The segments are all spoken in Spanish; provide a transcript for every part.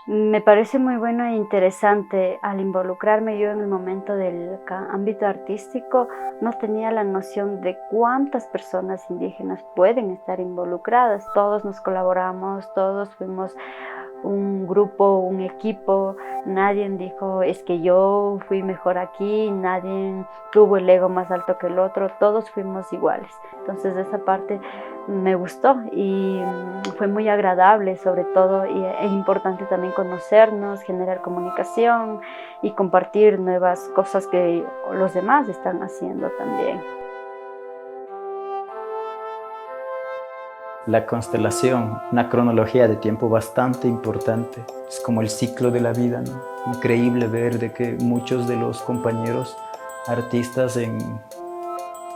Me parece muy bueno e interesante. Al involucrarme yo en el momento del ámbito artístico, no tenía la noción de cuántas personas indígenas pueden estar involucradas. Todos nos colaboramos, todos fuimos un grupo, un equipo, nadie dijo es que yo fui mejor aquí, nadie tuvo el ego más alto que el otro, todos fuimos iguales. Entonces esa parte me gustó y fue muy agradable sobre todo y es importante también conocernos, generar comunicación y compartir nuevas cosas que los demás están haciendo también. La constelación, una cronología de tiempo bastante importante. Es como el ciclo de la vida, ¿no? Increíble ver de que muchos de los compañeros artistas en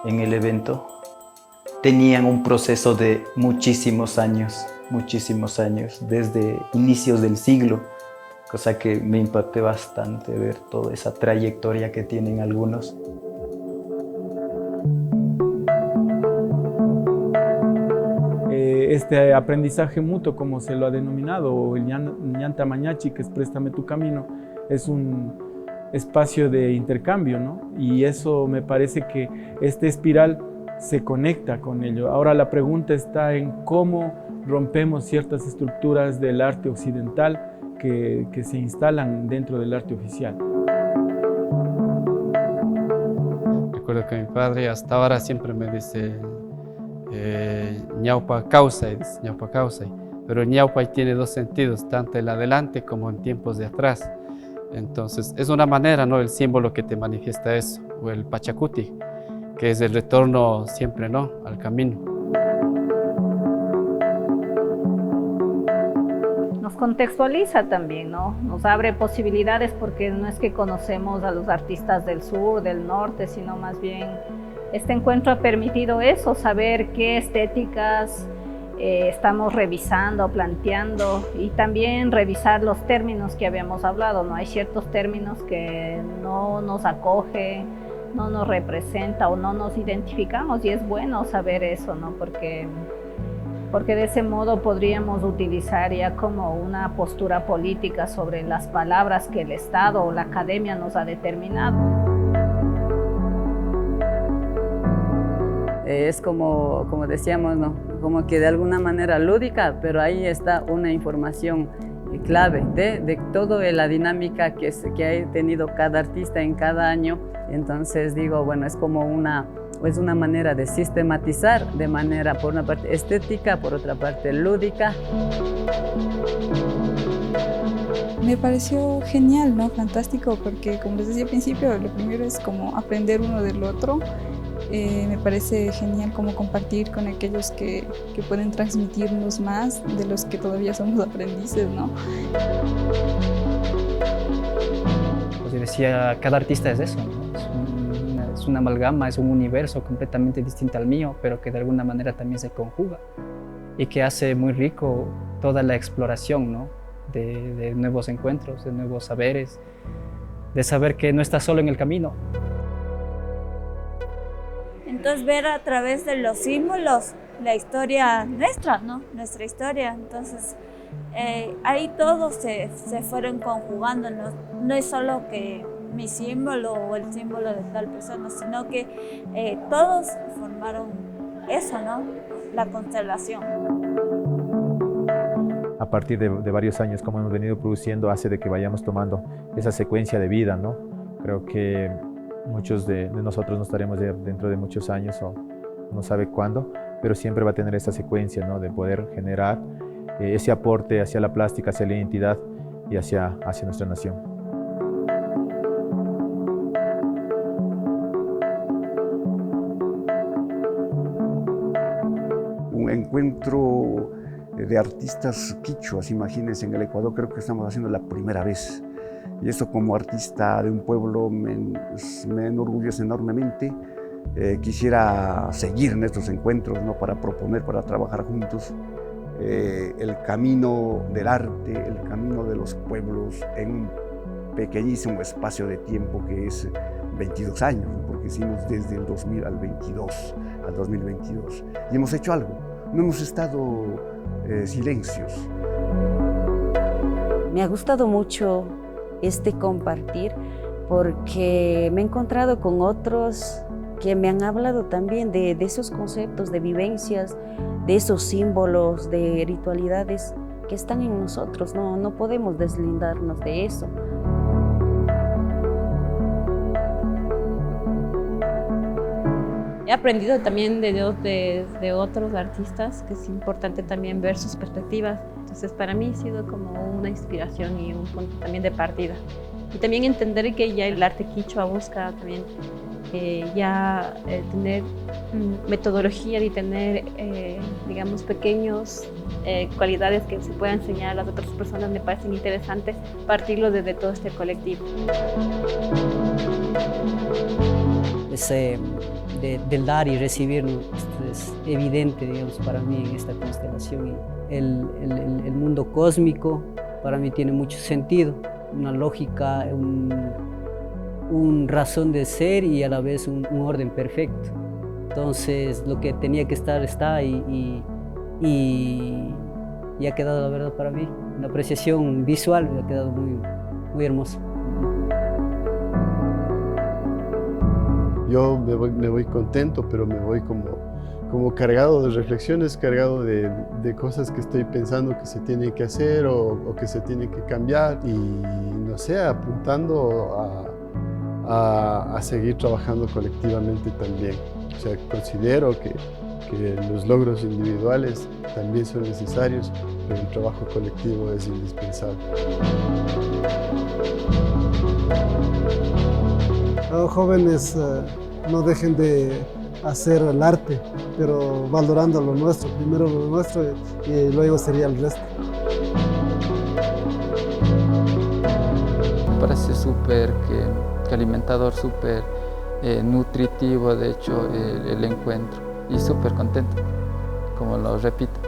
el evento tenían un proceso de muchísimos años, desde inicios del siglo, cosa que me impactó bastante ver toda esa trayectoria que tienen algunos. Este aprendizaje mutuo, como se lo ha denominado, o el Ñanta Mañachi, que es Préstame tu Camino, es un espacio de intercambio, ¿no? Y eso me parece que esta espiral se conecta con ello. Ahora la pregunta está en cómo rompemos ciertas estructuras del arte occidental que se instalan dentro del arte oficial. Recuerdo que mi padre hasta ahora siempre me dice ñaupa causay, ñaupa causay. Pero ñaupa tiene dos sentidos, tanto en adelante como en tiempos de atrás. Entonces es una manera, ¿no? El símbolo que te manifiesta eso, o el pachacuti, que es el retorno siempre, ¿no? Al camino. Nos contextualiza también, ¿no? Nos abre posibilidades porque no es que conocemos a los artistas del sur, del norte, sino más bien este encuentro ha permitido eso, saber qué estéticas estamos revisando, planteando y también revisar los términos que habíamos hablado, ¿no? Hay ciertos términos que no nos acoge, no nos representa o no nos identificamos y es bueno saber eso, ¿no? Porque de ese modo podríamos utilizar ya como una postura política sobre las palabras que el Estado o la academia nos ha determinado. Es como decíamos, ¿no? Como que de alguna manera lúdica, pero ahí está una información clave de toda la dinámica que ha tenido cada artista en cada año. Entonces digo, bueno, es como una manera de sistematizar de manera, por una parte estética, por otra parte lúdica. Me pareció genial, ¿no? Fantástico, porque como les decía al principio, lo primero es como aprender uno del otro. Me parece genial como compartir con aquellos que pueden transmitirnos más de los que todavía somos aprendices, ¿no? Pues yo decía, cada artista es eso, ¿no? Es una amalgama, es un universo completamente distinto al mío, pero que de alguna manera también se conjuga y que hace muy rico toda la exploración, ¿no? de nuevos encuentros, de nuevos saberes, de saber que no estás solo en el camino. Entonces ver a través de los símbolos la historia nuestra, ¿no? Nuestra historia. Entonces ahí todos se fueron conjugando, no es solo que mi símbolo o el símbolo de tal persona, sino que todos formaron eso, ¿no? La constelación. A partir de varios años, como hemos venido produciendo, hace de que vayamos tomando esa secuencia de vida, ¿no? Creo que muchos de nosotros no estaremos dentro de muchos años o no sabe cuándo, pero siempre va a tener esa secuencia, ¿no? De poder generar ese aporte hacia la plástica, hacia la identidad y hacia nuestra nación. Un encuentro de artistas quichuas, imagínense, en el Ecuador creo que estamos haciendo la primera vez. Y eso como artista de un pueblo me enorgullece enormemente. Quisiera seguir en estos encuentros, ¿no? Para proponer, para trabajar juntos el camino del arte, el camino de los pueblos en un pequeñísimo espacio de tiempo que es 22 años, ¿no? Porque hicimos desde el 2000 al 2022 y hemos hecho algo, no hemos estado silencios. Me ha gustado mucho este compartir porque me he encontrado con otros que me han hablado también de esos conceptos, de vivencias, de esos símbolos, de ritualidades que están en nosotros. No podemos deslindarnos de eso. He aprendido también de otros artistas, que es importante también ver sus perspectivas. Entonces para mí ha sido como una inspiración y un punto también de partida. Y también entender que ya el arte quichua busca también tener metodología y tener, digamos, pequeños cualidades que se puedan enseñar a las otras personas. Me parecen interesantes partirlo desde todo este colectivo. Del dar y recibir, ¿no? Esto es evidente, digamos, para mí en esta constelación. Y el mundo cósmico para mí tiene mucho sentido, una lógica, un razón de ser y a la vez un orden perfecto. Entonces lo que tenía que estar está y ha quedado, la verdad, para mí una apreciación visual, me ha quedado muy hermoso. Yo me voy contento, pero me voy como cargado de reflexiones, cargado de cosas que estoy pensando que se tienen que hacer o que se tienen que cambiar y, no sé, apuntando a seguir trabajando colectivamente también. O sea, considero que los logros individuales también son necesarios, pero el trabajo colectivo es indispensable. Los jóvenes no dejen de hacer el arte, pero valorando lo nuestro, primero lo nuestro y luego sería el resto. Me parece súper que alimentador, súper nutritivo, de hecho, el encuentro, y súper contento, como lo repito.